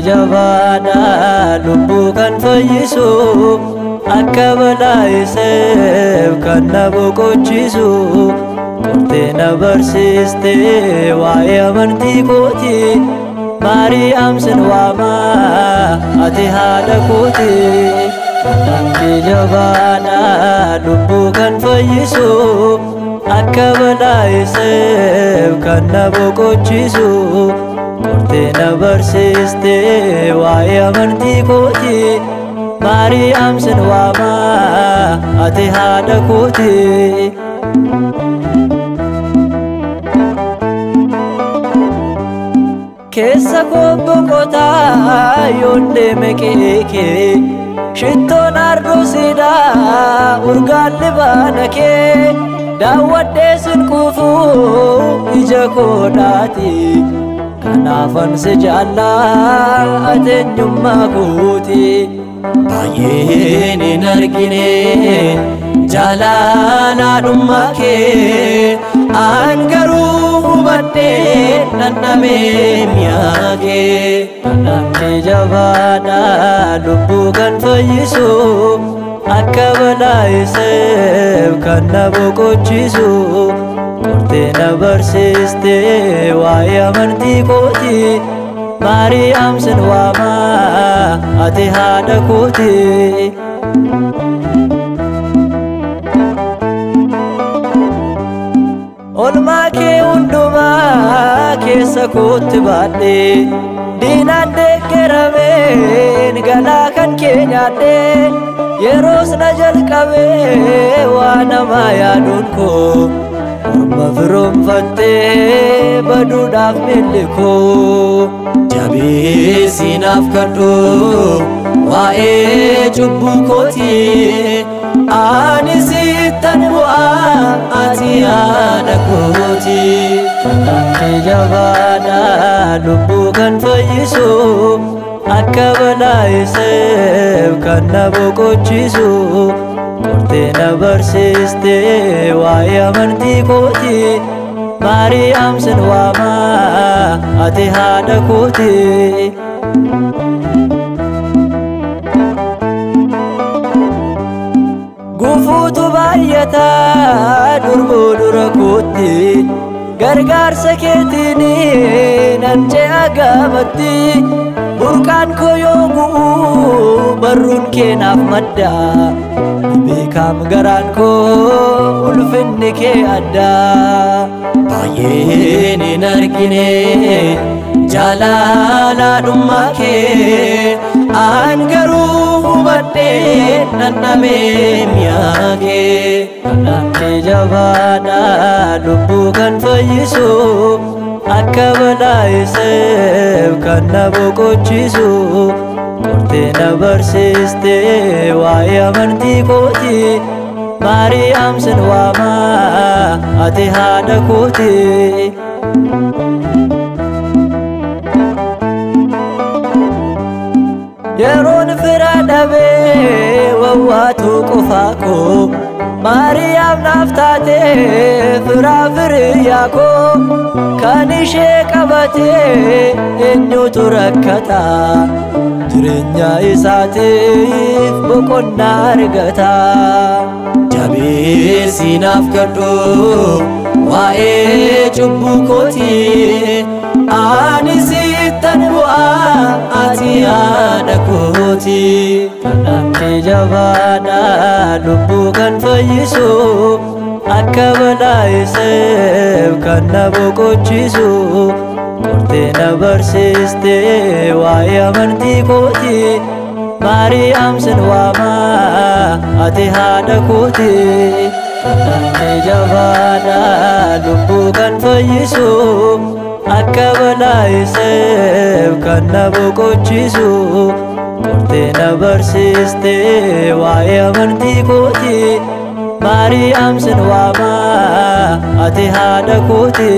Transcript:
jabaadha lubbuu kan fayyisu akka balaa isaaf kan na boqochiisu qortee na barsiiste waa'ee amantii kooti Maariyaam sin waama ati haadha kooti Namni jabaadha lubbuu kan fayyisu akka balaa isaaf kan na boqochiisu qortee na barsiiste waa'ee amantii kooti Maariyaam sin waama ati haadha kooti Keessa boqotaa yoon deeme keekee Shittoon ardoosiidhaa urgaan libaana kee daawwadhee sin quufuu ija koodhaati kanaafan si jaallaa ati eenyummaa kooti baay'een hin argine jaalalaadhummaa kee an garuu hubadhee dhandhamee mi'aa kee namni jabaadha lubbuu kan fayyisu akka balaa isaaf kan na boqochiisu qortee na barsiiste waa'ee amantii kooti Maariyaam sin waama ati haadha kooti Olmaa kee hundumaa keessa kootti baadhee diinaan deeggarameen galaa kan kee nyaadhee yeroos na jalqabee waa namaa yaaduun koo orma firoomfattee baduudhaaf miilli koo jabeessi naaf kadhu waa'ee cubbuu kooti ani sittan bu'aa ati haadha kooti namni jabaadha lubbuu kan fayyisu akka balaa isaaf kan na boqochiisu qortee na barsiiste waa'ee amantii kooti Maariyaam sin waama ati haadha kooti Gufuutu baay'ataa durbuu dura kootti gargaarsa keetiin nan ce'a gaamatti burqaan koo yoo gu'u barruun kee naaf madda beekaam garaan koo ulfinni kee addaa baay'een hin argine jaalalaadhummaa kee an garuu hubadhee dhandhamee mi'aa kee namni jabaadha lubbuu kan fayyisu akka balaa isaaf kan na boqochiisu qortee na barsiiste waa'ee amantii kooti Maariyaam sin waama ati haadha kooti yeroon fira dhabee wawwaatu qofaa koo Maariyaam naaf taatee firaa firiyyaa koo kan ishee qabatee eenyutu rakkata jireenya isaatiif boqonnaa argata jabeessi naaf kadhu waa'ee cubbuu kooti ani sittan bu'aa ati haadha kooti namni jabaadha lubbuu kan fayyisu akka balaa isaaf kan na boqochiisu qortee na barsiiste waa'ee amantii kooti Maariyaam sin waama ati haadha kooti namni jabaadha lubbuu kan fayyisu akka balaa isaaf kan na boqochiisu qortee na barsiiste waa'ee amantii kooti Maariyaam sin waama ati haadha kooti